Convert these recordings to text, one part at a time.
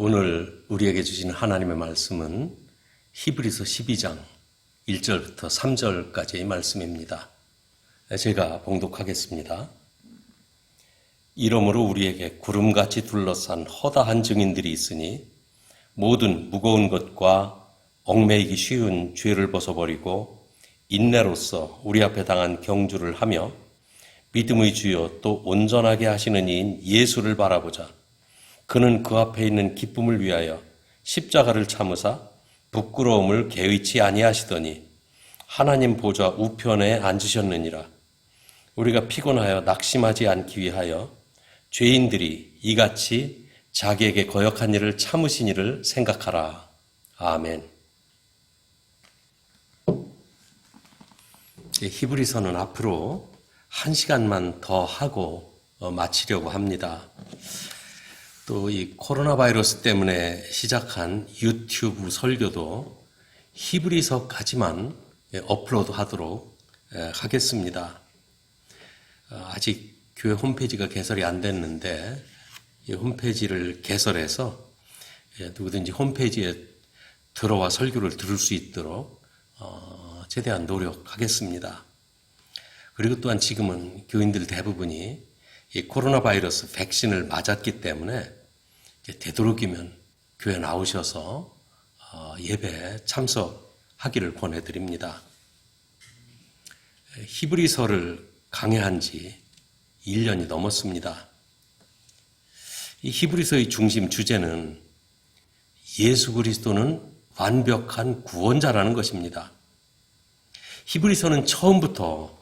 오늘 우리에게 주신 하나님의 말씀은 히브리서 12장 1절부터 3절까지의 말씀입니다. 제가 봉독하겠습니다. 이러므로 우리에게 구름같이 둘러싼 허다한 증인들이 있으니 모든 무거운 것과 얽매이기 쉬운 죄를 벗어버리고 인내로써 우리 앞에 당한 경주를 하며 믿음의 주요 또 온전하게 하시는 이인 예수를 바라보자. 그는 그 앞에 있는 기쁨을 위하여 십자가를 참으사 부끄러움을 개의치 아니하시더니 하나님 보좌 우편에 앉으셨느니라. 우리가 피곤하여 낙심하지 않기 위하여 죄인들이 이같이 자기에게 거역한 일을 참으신 이를 생각하라. 아멘. 히브리서는 앞으로 1시간만 더 하고 마치려고 합니다. 또 이 코로나 바이러스 때문에 시작한 유튜브 설교도 히브리서까지만 업로드하도록 하겠습니다. 아직 교회 홈페이지가 개설이 안 됐는데 이 홈페이지를 개설해서 누구든지 홈페이지에 들어와 설교를 들을 수 있도록 최대한 노력하겠습니다. 그리고 또한 지금은 교인들 대부분이 이 코로나 바이러스 백신을 맞았기 때문에 되도록이면 교회 나오셔서 예배에 참석하기를 권해드립니다. 히브리서를 강해한 지 1년이 넘었습니다. 이 히브리서의 중심 주제는 예수 그리스도는 완벽한 구원자라는 것입니다. 히브리서는 처음부터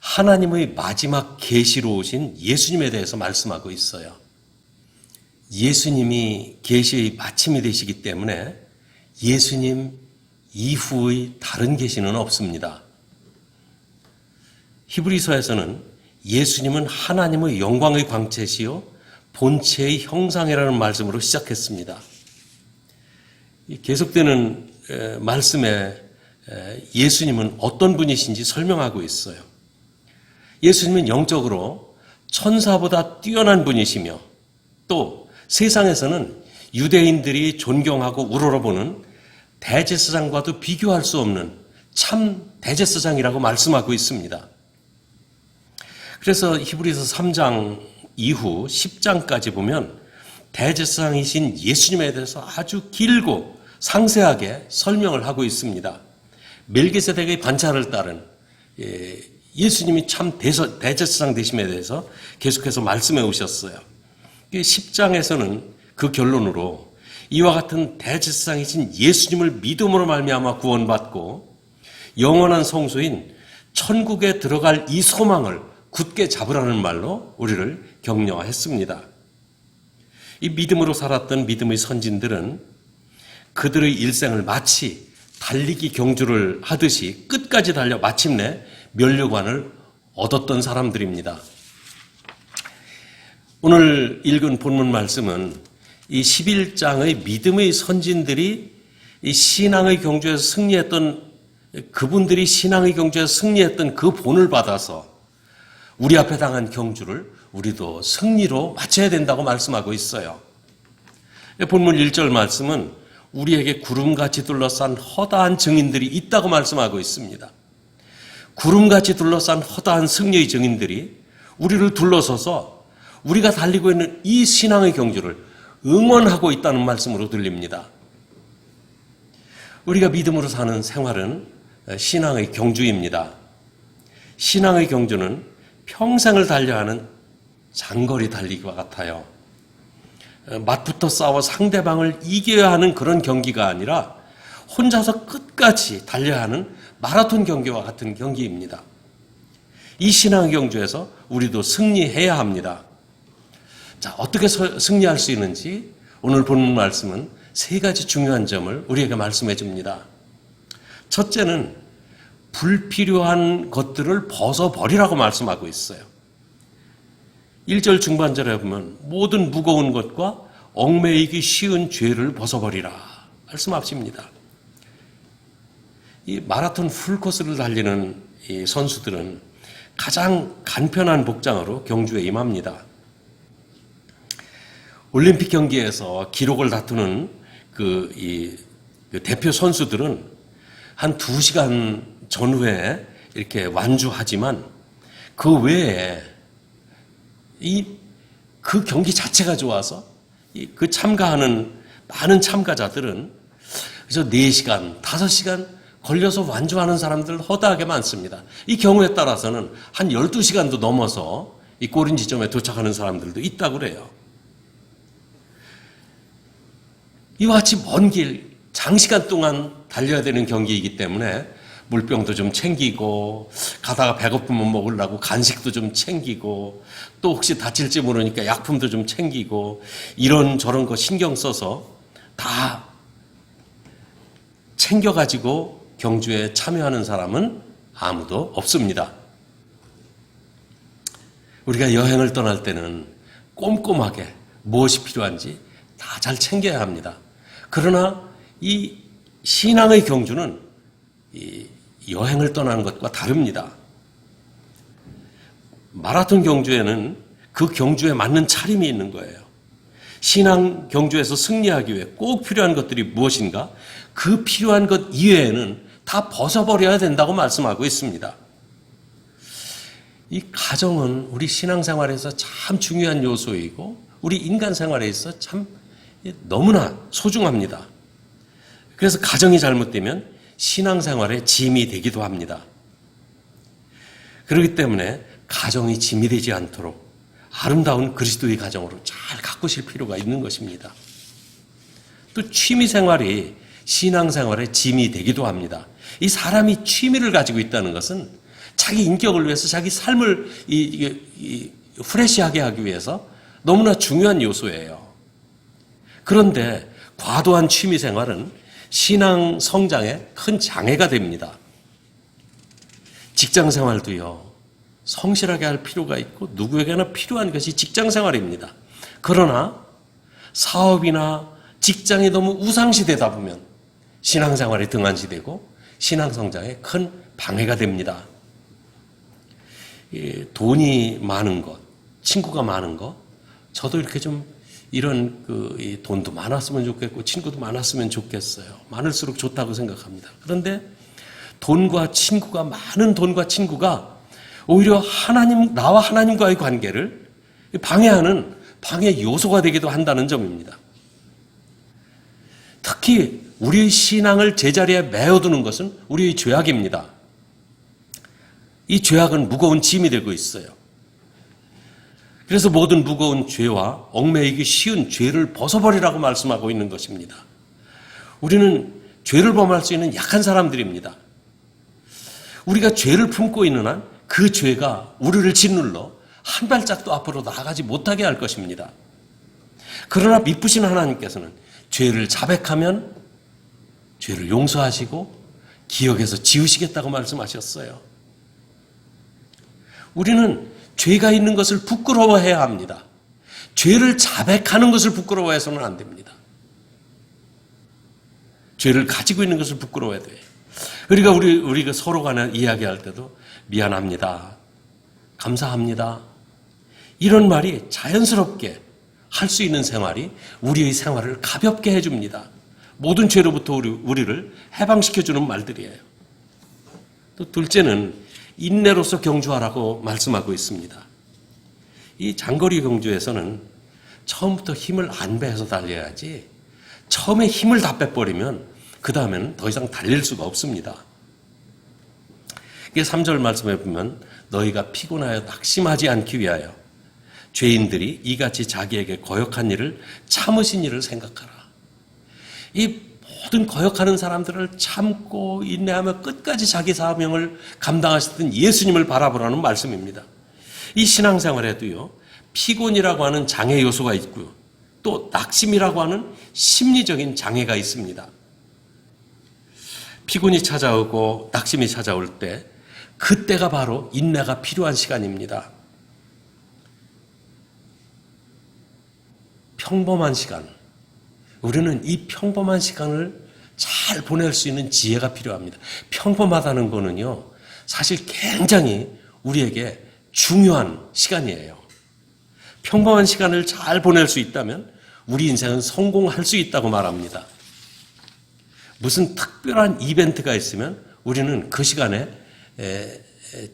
하나님의 마지막 계시로 오신 예수님에 대해서 말씀하고 있어요. 예수님이 계시의 마침이 되시기 때문에 예수님 이후의 다른 계시는 없습니다. 히브리서에서는 예수님은 하나님의 영광의 광채시요 본체의 형상이라는 말씀으로 시작했습니다. 계속되는 말씀에 예수님은 어떤 분이신지 설명하고 있어요. 예수님은 영적으로 천사보다 뛰어난 분이시며 또 세상에서는 유대인들이 존경하고 우러러보는 대제사장과도 비교할 수 없는 참 대제사장이라고 말씀하고 있습니다. 그래서 히브리서 3장 이후 10장까지 보면 대제사장이신 예수님에 대해서 아주 길고 상세하게 설명을 하고 있습니다. 멜기세덱의 반차를 따른 예수님이 참 대제사장 되심에 대해서 계속해서 말씀해 오셨어요. 10장에서는 그 결론으로 이와 같은 대제사장이신 예수님을 믿음으로 말미암아 구원받고 영원한 성소인 천국에 들어갈 이 소망을 굳게 잡으라는 말로 우리를 격려했습니다. 이 믿음으로 살았던 믿음의 선진들은 그들의 일생을 마치 달리기 경주를 하듯이 끝까지 달려 마침내 면류관을 얻었던 사람들입니다. 오늘 읽은 본문 말씀은 이 11장의 믿음의 선진들이 이 신앙의 경주에서 승리했던 그분들이 신앙의 경주에서 승리했던 그 본을 받아서 우리 앞에 당한 경주를 우리도 승리로 마쳐야 된다고 말씀하고 있어요. 본문 1절 말씀은 우리에게 구름같이 둘러싼 허다한 증인들이 있다고 말씀하고 있습니다. 구름같이 둘러싼 허다한 승리의 증인들이 우리를 둘러서서 우리가 달리고 있는 이 신앙의 경주를 응원하고 있다는 말씀으로 들립니다. 우리가 믿음으로 사는 생활은 신앙의 경주입니다. 신앙의 경주는 평생을 달려야 하는 장거리 달리기와 같아요. 맞붙어 싸워 상대방을 이겨야 하는 그런 경기가 아니라 혼자서 끝까지 달려야 하는 마라톤 경기와 같은 경기입니다. 이 신앙의 경주에서 우리도 승리해야 합니다. 자, 어떻게 승리할 수 있는지 오늘 본문 말씀은 3가지 중요한 점을 우리에게 말씀해 줍니다. 첫째는 불필요한 것들을 벗어버리라고 말씀하고 있어요. 1절 중반절에 보면 모든 무거운 것과 얽매이기 쉬운 죄를 벗어버리라 말씀하십니다. 이 마라톤 풀코스를 달리는 이 선수들은 가장 간편한 복장으로 경주에 임합니다. 올림픽 경기에서 기록을 다투는 그 대표 선수들은 한 2시간 전후에 이렇게 완주하지만 그 외에 그 경기 자체가 좋아서 그 참가하는 많은 참가자들은 그래서 4시간, 5시간 걸려서 완주하는 사람들 허다하게 많습니다. 이 경우에 따라서는 한 12시간도 넘어서 이 골인 지점에 도착하는 사람들도 있다고 그래요. 이와 같이 먼 길, 장시간 동안 달려야 되는 경기이기 때문에 물병도 좀 챙기고 가다가 배고프면 먹으려고 간식도 좀 챙기고 또 혹시 다칠지 모르니까 약품도 좀 챙기고 이런저런 거 신경 써서 다 챙겨가지고 경주에 참여하는 사람은 아무도 없습니다. 우리가 여행을 떠날 때는 꼼꼼하게 무엇이 필요한지 다 잘 챙겨야 합니다. 그러나 이 신앙의 경주는 이 여행을 떠나는 것과 다릅니다. 마라톤 경주에는 그 경주에 맞는 차림이 있는 거예요. 신앙 경주에서 승리하기 위해 꼭 필요한 것들이 무엇인가? 그 필요한 것 이외에는 다 벗어버려야 된다고 말씀하고 있습니다. 이 가정은 우리 신앙생활에서 참 중요한 요소이고 우리 인간 생활에 있어 참 너무나 소중합니다. 그래서 가정이 잘못되면 신앙생활에 짐이 되기도 합니다. 그렇기 때문에 가정이 짐이 되지 않도록 아름다운 그리스도의 가정으로 잘 가꾸실 필요가 있는 것입니다. 또 취미생활이 신앙생활의 짐이 되기도 합니다. 이 사람이 취미를 가지고 있다는 것은 자기 인격을 위해서 자기 삶을 프레시하게 하기 위해서 너무나 중요한 요소예요. 그런데 과도한 취미생활은 신앙 성장에 큰 장애가 됩니다. 직장생활도요. 성실하게 할 필요가 있고 누구에게나 필요한 것이 직장생활입니다. 그러나 사업이나 직장이 너무 우상시되다 보면 신앙생활이 등한시되고 신앙성장에 큰 방해가 됩니다. 돈이 많은 것, 친구가 많은 것, 저도 이렇게 좀 이런 돈도 많았으면 좋겠고 친구도 많았으면 좋겠어요. 많을수록 좋다고 생각합니다. 그런데 많은 돈과 친구가 오히려 나와 하나님과의 관계를 방해하는 방해 요소가 되기도 한다는 점입니다. 특히 우리의 신앙을 제자리에 메어두는 것은 우리의 죄악입니다. 이 죄악은 무거운 짐이 되고 있어요. 그래서 모든 무거운 죄와 얽매이기 쉬운 죄를 벗어버리라고 말씀하고 있는 것입니다. 우리는 죄를 범할 수 있는 약한 사람들입니다. 우리가 죄를 품고 있는 한 그 죄가 우리를 짓눌러 한 발짝도 앞으로 나아가지 못하게 할 것입니다. 그러나 미쁘신 하나님께서는 죄를 자백하면 죄를 용서하시고 기억에서 지우시겠다고 말씀하셨어요. 우리는 죄가 있는 것을 부끄러워해야 합니다. 죄를 자백하는 것을 부끄러워해서는 안 됩니다. 죄를 가지고 있는 것을 부끄러워해야 돼요. 그러니까 우리가 서로 간에 이야기할 때도 미안합니다. 감사합니다. 이런 말이 자연스럽게 할 수 있는 생활이 우리의 생활을 가볍게 해줍니다. 모든 죄로부터 우리를 해방시켜주는 말들이에요. 또 둘째는 인내로서 경주하라고 말씀하고 있습니다. 이 장거리 경주에서는 처음부터 힘을 안 빼서 달려야지 처음에 힘을 다 빼버리면 그 다음에는 더 이상 달릴 수가 없습니다. 이게 3절 말씀에 보면 너희가 피곤하여 낙심하지 않기 위하여 죄인들이 이같이 자기에게 거역한 일을 참으신 일을 생각하라. 이 모든 거역하는 사람들을 참고 인내하며 끝까지 자기 사명을 감당하셨던 예수님을 바라보라는 말씀입니다. 이 신앙생활에도요, 피곤이라고 하는 장애 요소가 있고요, 또 낙심이라고 하는 심리적인 장애가 있습니다. 피곤이 찾아오고 낙심이 찾아올 때 그때가 바로 인내가 필요한 시간입니다. 평범한 시간, 우리는 이 평범한 시간을 잘 보낼 수 있는 지혜가 필요합니다. 평범하다는 거는요, 사실 굉장히 우리에게 중요한 시간이에요. 평범한 시간을 잘 보낼 수 있다면 우리 인생은 성공할 수 있다고 말합니다. 무슨 특별한 이벤트가 있으면 우리는 그 시간에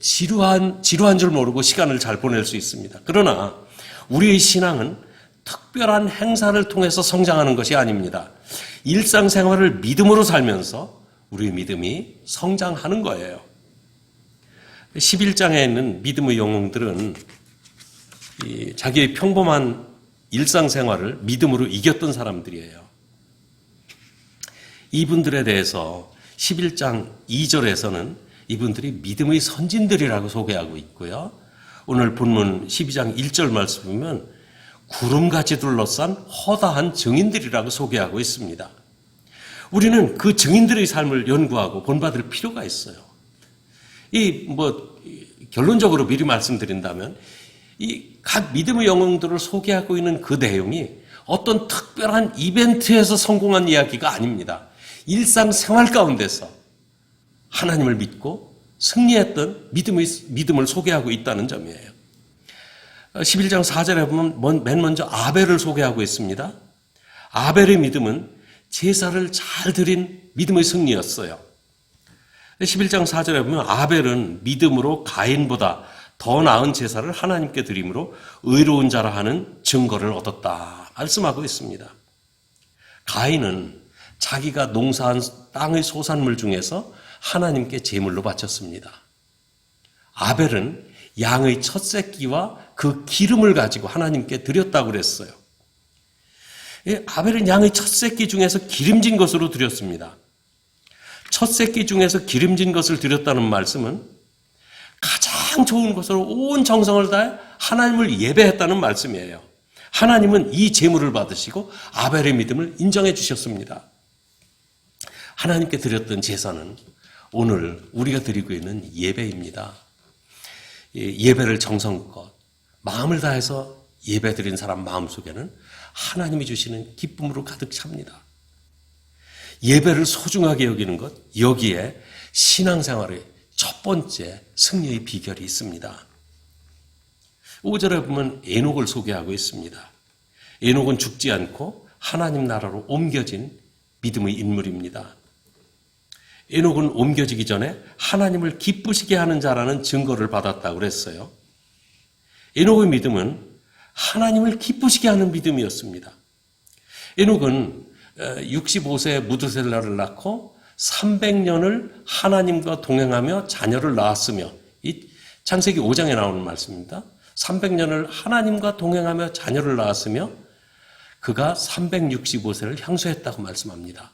지루한 줄 모르고 시간을 잘 보낼 수 있습니다. 그러나 우리의 신앙은 특별한 행사를 통해서 성장하는 것이 아닙니다. 일상생활을 믿음으로 살면서 우리의 믿음이 성장하는 거예요. 11장에 있는 믿음의 영웅들은 자기의 평범한 일상생활을 믿음으로 이겼던 사람들이에요. 이분들에 대해서 11장 2절에서는 이분들이 믿음의 선진들이라고 소개하고 있고요. 오늘 본문 12장 1절 말씀 보면 구름같이 둘러싼 허다한 증인들이라고 소개하고 있습니다. 우리는 그 증인들의 삶을 연구하고 본받을 필요가 있어요. 결론적으로 미리 말씀드린다면 이 각 믿음의 영웅들을 소개하고 있는 그 내용이 어떤 특별한 이벤트에서 성공한 이야기가 아닙니다. 일상생활 가운데서 하나님을 믿고 승리했던 믿음을 소개하고 있다는 점이에요. 11장 4절에 보면 맨 먼저 아벨을 소개하고 있습니다. 아벨의 믿음은 제사를 잘 드린 믿음의 승리였어요. 11장 4절에 보면 아벨은 믿음으로 가인보다 더 나은 제사를 하나님께 드림으로 의로운 자라 하는 증거를 얻었다 말씀하고 있습니다. 가인은 자기가 농사한 땅의 소산물 중에서 하나님께 제물로 바쳤습니다. 아벨은 양의 첫 새끼와 그 기름을 가지고 하나님께 드렸다고 그랬어요. 아벨은 양의 첫 새끼 중에서 기름진 것으로 드렸습니다. 첫 새끼 중에서 기름진 것을 드렸다는 말씀은 가장 좋은 것으로 온 정성을 다해 하나님을 예배했다는 말씀이에요. 하나님은 이 제물을 받으시고 아벨의 믿음을 인정해 주셨습니다. 하나님께 드렸던 제사는 오늘 우리가 드리고 있는 예배입니다. 예배를 정성껏 마음을 다해서 예배 드린 사람 마음속에는 하나님이 주시는 기쁨으로 가득 찹니다. 예배를 소중하게 여기는 것, 여기에 신앙생활의 첫 번째 승리의 비결이 있습니다. 5절에 보면 에녹을 소개하고 있습니다. 에녹은 죽지 않고 하나님 나라로 옮겨진 믿음의 인물입니다. 에녹은 옮겨지기 전에 하나님을 기쁘시게 하는 자라는 증거를 받았다고 그랬어요. 에녹의 믿음은 하나님을 기쁘시게 하는 믿음이었습니다. 에녹은 65세에 무드셀라를 낳고 300년을 하나님과 동행하며 자녀를 낳았으며, 이 창세기 5장에 나오는 말씀입니다. 300년을 하나님과 동행하며 자녀를 낳았으며 그가 365세를 향수했다고 말씀합니다.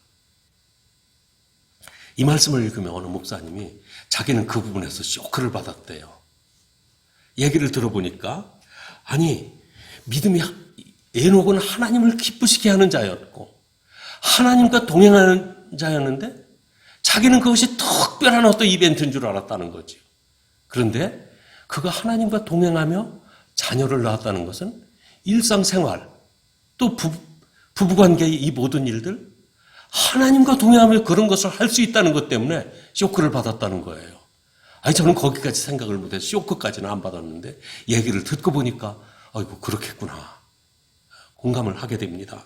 이 말씀을 읽으면 어느 목사님이 자기는 그 부분에서 쇼크를 받았대요. 얘기를 들어보니까 아니 믿음이 에녹은 하나님을 기쁘시게 하는 자였고 하나님과 동행하는 자였는데 자기는 그것이 특별한 어떤 이벤트인 줄 알았다는 거죠. 그런데 그가 하나님과 동행하며 자녀를 낳았다는 것은 일상생활 또 부부관계의 이 모든 일들 하나님과 동행하며 그런 것을 할 수 있다는 것 때문에 쇼크를 받았다는 거예요. 아니 저는 거기까지 생각을 못해서 쇼크까지는 안 받았는데 얘기를 듣고 보니까 아이고 그렇겠구나 공감을 하게 됩니다.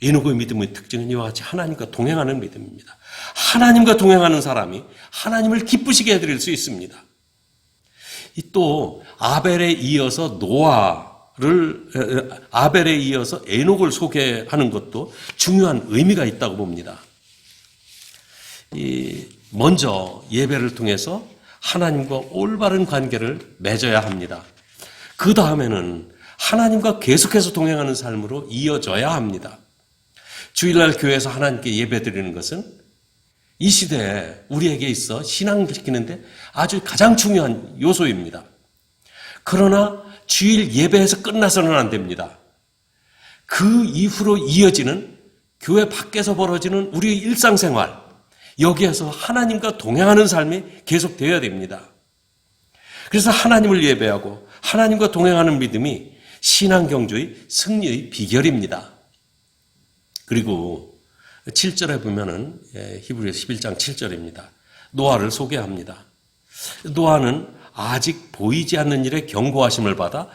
에녹의 믿음의 특징은 이와 같이 하나님과 동행하는 믿음입니다. 하나님과 동행하는 사람이 하나님을 기쁘시게 해드릴 수 있습니다. 또 아벨에 이어서 아벨에 이어서 에녹을 소개하는 것도 중요한 의미가 있다고 봅니다. 먼저 예배를 통해서 하나님과 올바른 관계를 맺어야 합니다. 그 다음에는 하나님과 계속해서 동행하는 삶으로 이어져야 합니다. 주일날 교회에서 하나님께 예배드리는 것은 이 시대에 우리에게 있어 신앙 지키는데 아주 가장 중요한 요소입니다. 그러나 주일 예배에서 끝나서는 안 됩니다. 그 이후로 이어지는 교회 밖에서 벌어지는 우리의 일상생활, 여기에서 하나님과 동행하는 삶이 계속되어야 됩니다. 그래서 하나님을 예배하고 하나님과 동행하는 믿음이 신앙 경주의 승리의 비결입니다. 그리고 7절에 보면은 히브리서 11장 7절입니다. 노아를 소개합니다. 노아는 아직 보이지 않는 일에 경고하심을 받아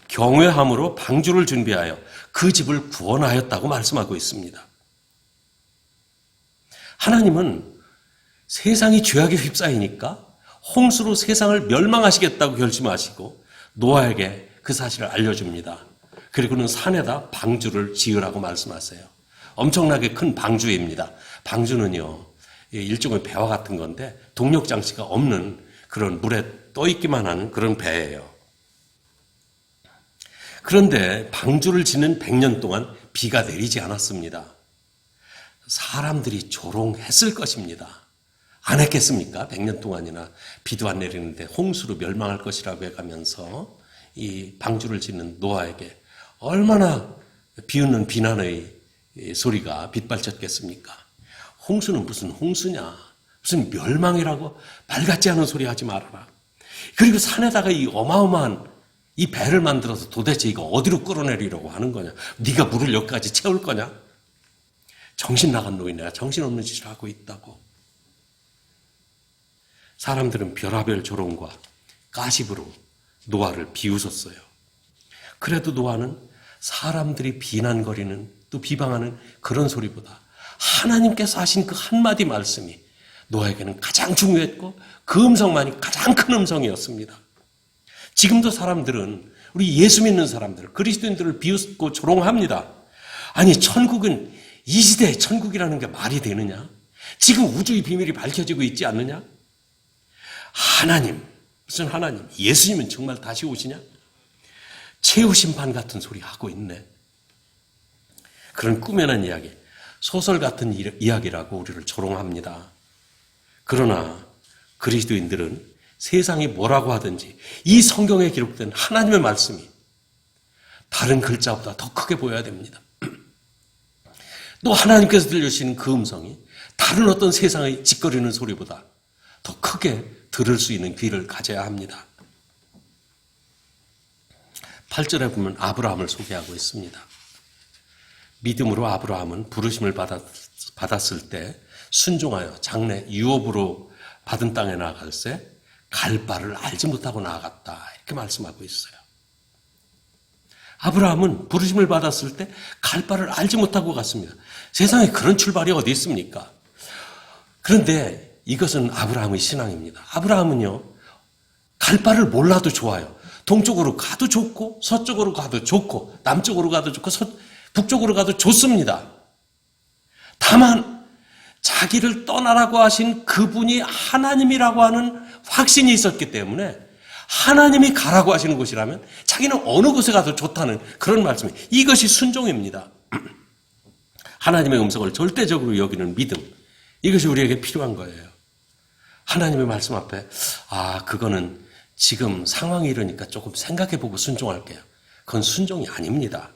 경외함으로 방주를 준비하여 그 집을 구원하였다고 말씀하고 있습니다. 하나님은 세상이 죄악에 휩싸이니까 홍수로 세상을 멸망하시겠다고 결심하시고 노아에게 그 사실을 알려줍니다. 그리고는 산에다 방주를 지으라고 말씀하세요. 엄청나게 큰 방주입니다. 방주는요, 일종의 배와 같은 건데 동력 장치가 없는 그런 물에 떠 있기만 하는 그런 배예요. 그런데 방주를 짓는 100년 동안 비가 내리지 않았습니다. 사람들이 조롱했을 것입니다. 안 했겠습니까? 100년 동안이나 비도 안 내리는데 홍수로 멸망할 것이라고 해가면서 이 방주를 짓는 노아에게 얼마나 비웃는 비난의 소리가 빗발쳤겠습니까? 홍수는 무슨 홍수냐? 무슨 멸망이라고 말 같지 않은 소리 하지 말아라. 그리고 산에다가 이 어마어마한 이 배를 만들어서 도대체 이거 어디로 끌어내리려고 하는 거냐? 네가 물을 여기까지 채울 거냐? 정신 나간 노인네가 정신없는 짓을 하고 있다고. 사람들은 별하별 조롱과 가십으로 노아를 비웃었어요. 그래도 노아는 사람들이 비난거리는 또 비방하는 그런 소리보다 하나님께서 하신 그 한마디 말씀이 노아에게는 가장 중요했고 그 음성만이 가장 큰 음성이었습니다. 지금도 사람들은 우리 예수 믿는 사람들, 그리스도인들을 비웃고 조롱합니다. 아니 천국은 이 시대의 천국이라는 게 말이 되느냐? 지금 우주의 비밀이 밝혀지고 있지 않느냐? 하나님, 무슨 하나님? 예수님은 정말 다시 오시냐? 최후심판 같은 소리 하고 있네. 그런 꾸며낸 이야기, 소설 같은 이야기라고 우리를 조롱합니다. 그러나 그리스도인들은 세상이 뭐라고 하든지 이 성경에 기록된 하나님의 말씀이 다른 글자보다 더 크게 보여야 됩니다. 또 하나님께서 들려주시는 그 음성이 다른 어떤 세상의 짓거리는 소리보다 더 크게 들을 수 있는 귀를 가져야 합니다. 8절에 보면 아브라함을 소개하고 있습니다. 믿음으로 아브라함은 부르심을 받았을 때 순종하여 장래 유업으로 받은 땅에 나아갈새 갈 바를 알지 못하고 나아갔다. 이렇게 말씀하고 있어요. 아브라함은 부르심을 받았을 때 갈 바를 알지 못하고 갔습니다. 세상에 그런 출발이 어디 있습니까? 그런데 이것은 아브라함의 신앙입니다. 아브라함은요, 갈 바를 몰라도 좋아요. 동쪽으로 가도 좋고, 서쪽으로 가도 좋고, 남쪽으로 가도 좋고, 북쪽으로 가도 좋습니다. 다만, 자기를 떠나라고 하신 그분이 하나님이라고 하는 확신이 있었기 때문에 하나님이 가라고 하시는 곳이라면 자기는 어느 곳에 가도 좋다는 그런 말씀이 이것이 순종입니다. 하나님의 음성을 절대적으로 여기는 믿음, 이것이 우리에게 필요한 거예요. 하나님의 말씀 앞에 그거는 지금 상황이 이러니까 조금 생각해보고 순종할게요. 그건 순종이 아닙니다.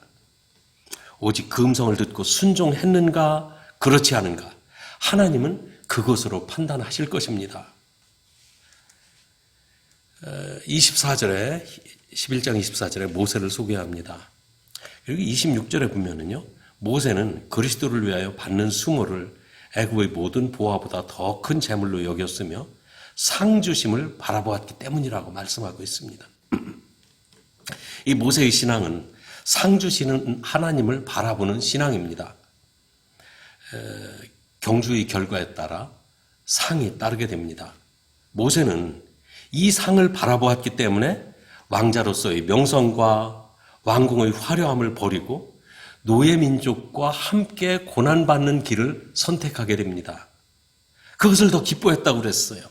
오직 그 음성을 듣고 순종했는가 그렇지 않은가 하나님은 그것으로 판단하실 것입니다. 24절에 11장 24절에 모세를 소개합니다. 여기 26절에 보면은요, 모세는 그리스도를 위하여 받는 수모를 애굽의 모든 보화보다 더 큰 재물로 여겼으며 상주심을 바라보았기 때문이라고 말씀하고 있습니다. 이 모세의 신앙은 상주시는 하나님을 바라보는 신앙입니다. 경주의 결과에 따라 상이 따르게 됩니다. 모세는 이 상을 바라보았기 때문에 왕자로서의 명성과 왕궁의 화려함을 버리고 노예 민족과 함께 고난받는 길을 선택하게 됩니다. 그것을 더 기뻐했다고 그랬어요.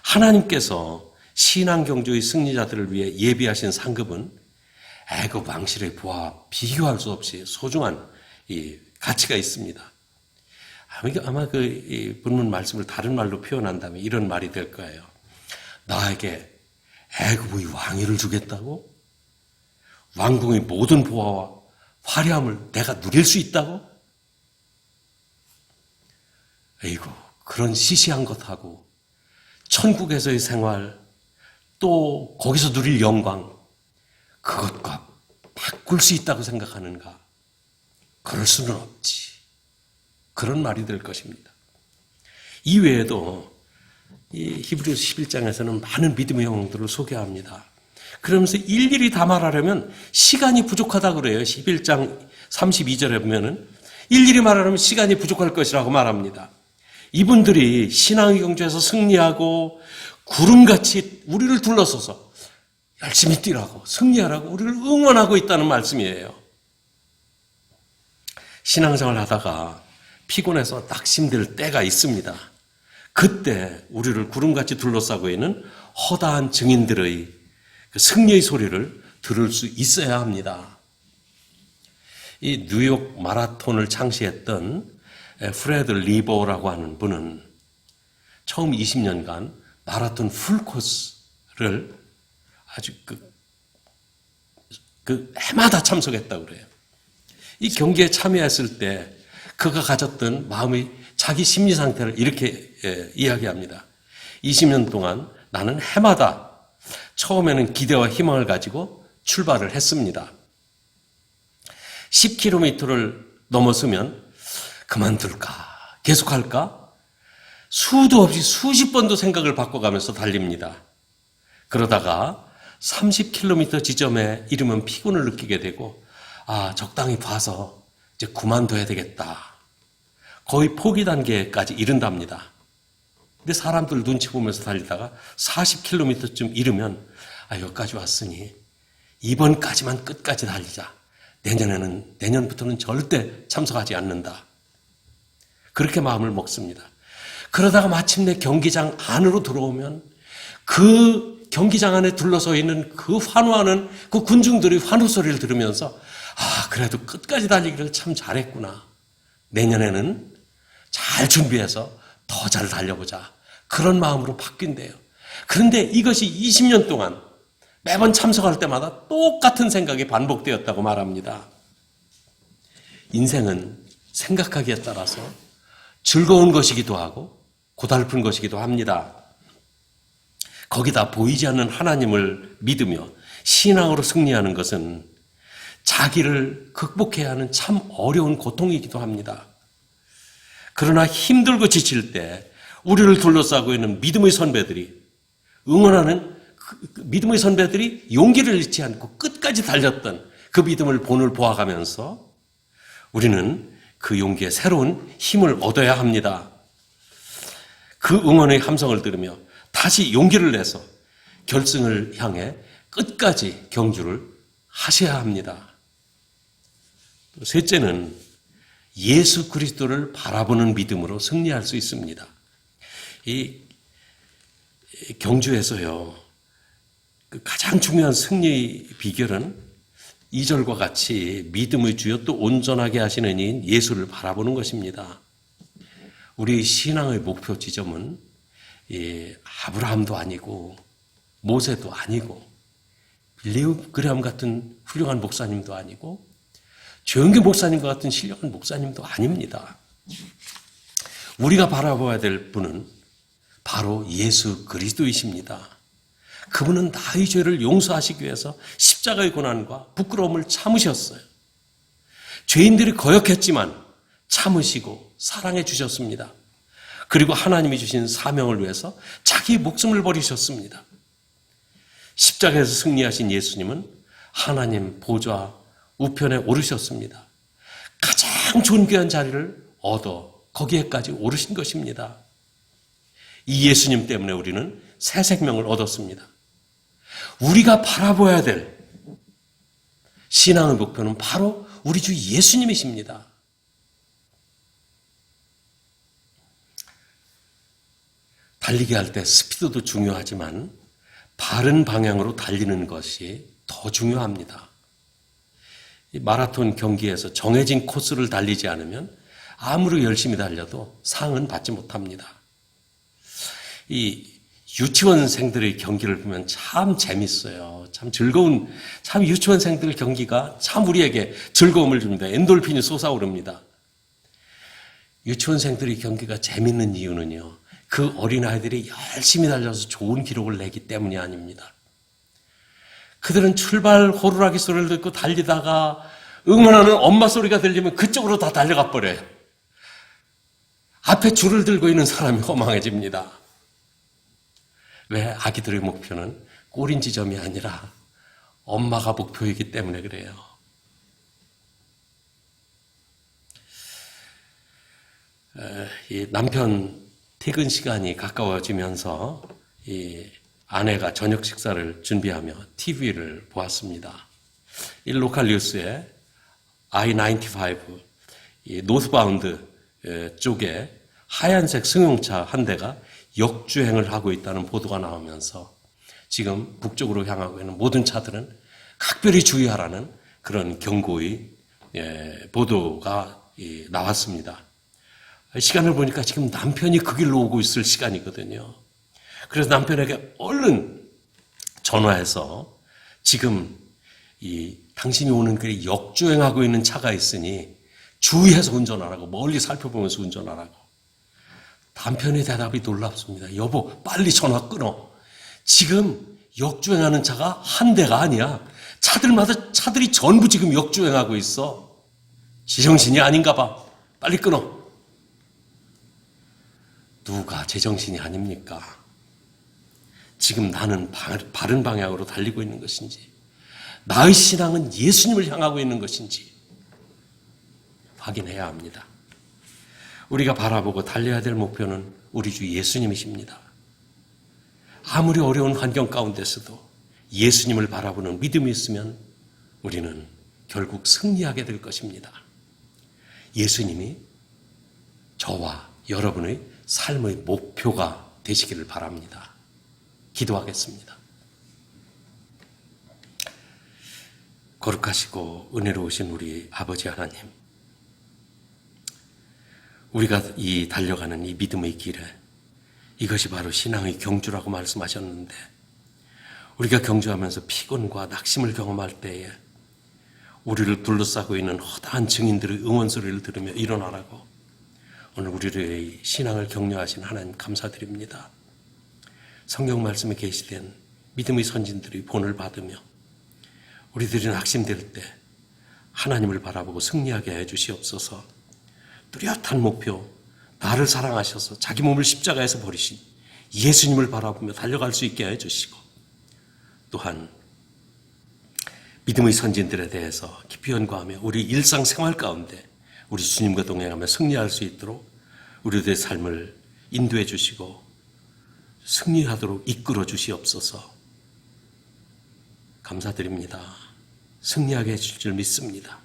하나님께서 신앙 경주의 승리자들을 위해 예비하신 상급은 애굽 왕실의 보화와 비교할 수 없이 소중한 이 가치가 있습니다. 아마 그 본문 말씀을 다른 말로 표현한다면 이런 말이 될 거예요. 나에게 애굽의 왕위를 주겠다고? 왕궁의 모든 보화와 화려함을 내가 누릴 수 있다고? 에이구, 그런 시시한 것하고 천국에서의 생활, 또 거기서 누릴 영광, 그것과 바꿀 수 있다고 생각하는가? 그럴 수는 없지. 그런 말이 될 것입니다. 이외에도 이 히브리서 11장에서는 많은 믿음의 영웅들을 소개합니다. 그러면서 일일이 다 말하려면 시간이 부족하다 그래요. 11장 32절에 보면은 일일이 말하려면 시간이 부족할 것이라고 말합니다. 이분들이 신앙의 경주에서 승리하고 구름같이 우리를 둘러서서 열심히 뛰라고 승리하라고 우리를 응원하고 있다는 말씀이에요. 신앙생활 하다가 피곤해서 낙심될 때가 있습니다. 그때 우리를 구름같이 둘러싸고 있는 허다한 증인들의 그 승리의 소리를 들을 수 있어야 합니다. 이 뉴욕 마라톤을 창시했던 프레드 리버라고 하는 분은 처음 20년간 마라톤 풀코스를 아주 해마다 참석했다고 그래요. 이 경기에 참여했을 때 그가 가졌던 마음의 자기 심리 상태를 이렇게 이야기합니다. 20년 동안 나는 해마다 처음에는 기대와 희망을 가지고 출발을 했습니다. 10km를 넘었으면 그만둘까? 계속할까? 수도 없이 수십 번도 생각을 바꿔가면서 달립니다. 그러다가 30km 지점에 이르면 피곤을 느끼게 되고 적당히 봐서 이제 그만둬야 되겠다. 거의 포기 단계까지 이른답니다. 근데 사람들 눈치 보면서 달리다가 40km쯤 이르면 여기까지 왔으니 이번까지만 끝까지 달리자. 내년부터는 절대 참석하지 않는다. 그렇게 마음을 먹습니다. 그러다가 마침내 경기장 안으로 들어오면 그 경기장 안에 둘러서 있는 그 환호하는 그 군중들의 환호 소리를 들으면서 그래도 끝까지 달리기를 참 잘했구나. 내년에는 잘 준비해서 더 잘 달려보자. 그런 마음으로 바뀐대요. 그런데 이것이 20년 동안 매번 참석할 때마다 똑같은 생각이 반복되었다고 말합니다. 인생은 생각하기에 따라서 즐거운 것이기도 하고 고달픈 것이기도 합니다. 거기다 보이지 않는 하나님을 믿으며 신앙으로 승리하는 것은 자기를 극복해야 하는 참 어려운 고통이기도 합니다. 그러나 힘들고 지칠 때 우리를 둘러싸고 있는 믿음의 선배들이 응원하는 믿음의 선배들이 용기를 잃지 않고 끝까지 달렸던 그 믿음을 본을 보아가면서 우리는 그 용기에 새로운 힘을 얻어야 합니다. 그 응원의 함성을 들으며 다시 용기를 내서 결승을 향해 끝까지 경주를 하셔야 합니다. 셋째는 예수 그리스도를 바라보는 믿음으로 승리할 수 있습니다. 이 경주에서요, 가장 중요한 승리의 비결은 2절과 같이 믿음의 주여 또 온전하게 하시는 이인 예수를 바라보는 것입니다. 우리 신앙의 목표 지점은 아브라함도 아니고 모세도 아니고 빌리 그레함 같은 훌륭한 목사님도 아니고 조영기 목사님과 같은 신령한 목사님도 아닙니다. 우리가 바라봐야 될 분은 바로 예수 그리스도이십니다. 그분은 나의 죄를 용서하시기 위해서 십자가의 고난과 부끄러움을 참으셨어요. 죄인들이 거역했지만 참으시고 사랑해 주셨습니다. 그리고 하나님이 주신 사명을 위해서 자기 목숨을 버리셨습니다. 십자가에서 승리하신 예수님은 하나님 보좌 우편에 오르셨습니다. 가장 존귀한 자리를 얻어 거기에까지 오르신 것입니다. 이 예수님 때문에 우리는 새 생명을 얻었습니다. 우리가 바라봐야 될 신앙의 목표는 바로 우리 주 예수님이십니다. 달리기 할 때 스피드도 중요하지만 바른 방향으로 달리는 것이 더 중요합니다. 이 마라톤 경기에서 정해진 코스를 달리지 않으면 아무리 열심히 달려도 상은 받지 못합니다. 이 유치원생들의 경기를 보면 참 재밌어요. 참 즐거운, 참 유치원생들 경기가 참 우리에게 즐거움을 줍니다. 엔돌핀이 솟아오릅니다. 유치원생들의 경기가 재밌는 이유는요, 그 어린아이들이 열심히 달려서 좋은 기록을 내기 때문이 아닙니다. 그들은 출발 호루라기 소리를 듣고 달리다가 응원하는 엄마 소리가 들리면 그쪽으로 다 달려가 버려요. 앞에 줄을 들고 있는 사람이 허망해집니다. 왜? 아기들의 목표는 골인 지점이 아니라 엄마가 목표이기 때문에 그래요. 이 남편 퇴근 시간이 가까워지면서 이 아내가 저녁 식사를 준비하며 TV를 보았습니다. 이 로컬 뉴스에 I-95 이 노스바운드 쪽에 하얀색 승용차 한 대가 역주행을 하고 있다는 보도가 나오면서 지금 북쪽으로 향하고 있는 모든 차들은 각별히 주의하라는 그런 경고의 보도가 나왔습니다. 시간을 보니까 지금 남편이 그 길로 오고 있을 시간이거든요. 그래서 남편에게 얼른 전화해서 지금 당신이 오는 길에 역주행하고 있는 차가 있으니 주의해서 운전하라고, 멀리 살펴보면서 운전하라고. 남편의 대답이 놀랍습니다. 여보, 빨리 전화 끊어. 지금 역주행하는 차가 한 대가 아니야. 차들이 전부 지금 역주행하고 있어. 제정신이 아닌가 봐. 빨리 끊어. 누가 제정신이 아닙니까? 지금 나는 바른 방향으로 달리고 있는 것인지, 나의 신앙은 예수님을 향하고 있는 것인지 확인해야 합니다. 우리가 바라보고 달려야 될 목표는 우리 주 예수님이십니다. 아무리 어려운 환경 가운데서도 예수님을 바라보는 믿음이 있으면 우리는 결국 승리하게 될 것입니다. 예수님이 저와 여러분의 삶의 목표가 되시기를 바랍니다. 기도하겠습니다. 거룩하시고 은혜로우신 우리 아버지 하나님, 우리가 이 달려가는 이 믿음의 길에 이것이 바로 신앙의 경주라고 말씀하셨는데, 우리가 경주하면서 피곤과 낙심을 경험할 때에 우리를 둘러싸고 있는 허다한 증인들의 응원 소리를 들으며 일어나라고 오늘 우리의 신앙을 격려하신 하나님 감사드립니다. 성경 말씀에 계시된 믿음의 선진들의 본을 받으며 우리들이 낙심될 때 하나님을 바라보고 승리하게 해주시옵소서. 뚜렷한 목표, 나를 사랑하셔서 자기 몸을 십자가에서 버리신 예수님을 바라보며 달려갈 수 있게 해주시고, 또한 믿음의 선진들에 대해서 깊이 연구하며 우리 일상생활 가운데 우리 주님과 동행하며 승리할 수 있도록 우리들의 삶을 인도해 주시고 승리하도록 이끌어 주시옵소서. 감사드립니다. 승리하게 해줄 줄 믿습니다.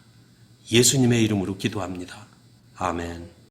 예수님의 이름으로 기도합니다. 아멘.